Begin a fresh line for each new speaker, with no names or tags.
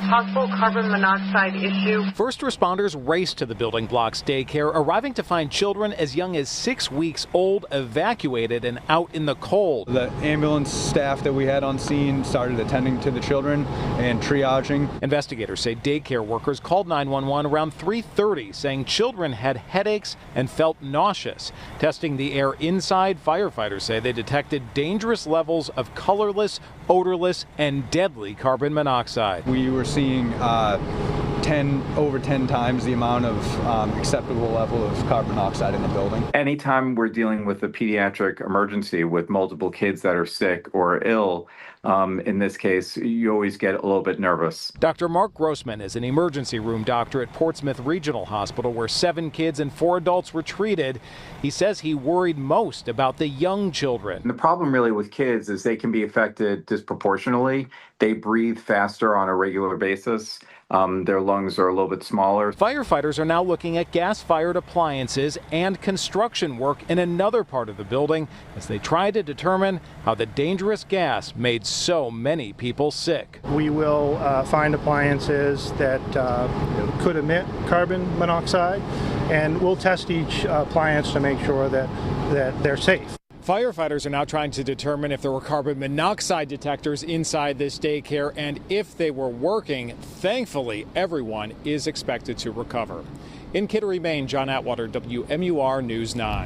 possible carbon monoxide issue.
First responders raced to the building block's daycare, arriving to find children as young as 6 weeks old evacuated and out in the cold.
The ambulance staff that we had on scene started attending to the children and triaging.
Investigators say daycare workers called 911 around 3:30, saying children had headaches and felt nauseous. Testing the air inside, firefighters say they detected dangerous levels of colorless, odorless, and deadly carbon monoxide.
We were seeing over 10 times the amount of acceptable level of carbon monoxide in the building.
Anytime we're dealing with a pediatric emergency with multiple kids that are sick or ill, in this case, you always get a little bit nervous.
Dr. Mark Grossman is an emergency room doctor at Portsmouth Regional Hospital, where 7 kids and 4 adults were treated. He says he worried most about the young children.
And the problem really with kids is they can be affected disproportionately. They breathe faster on a regular basis. Their lungs are a little bit smaller.
Firefighters are now looking at gas-fired appliances and construction work in another part of the building as they try to determine how the dangerous gas made so many people sick.
We will find appliances that could emit carbon monoxide, and we'll test each appliance to make sure that they're safe.
Firefighters are now trying to determine if there were carbon monoxide detectors inside this daycare and if they were working. Thankfully, everyone is expected to recover. In Kittery, Maine, John Atwater, WMUR News 9.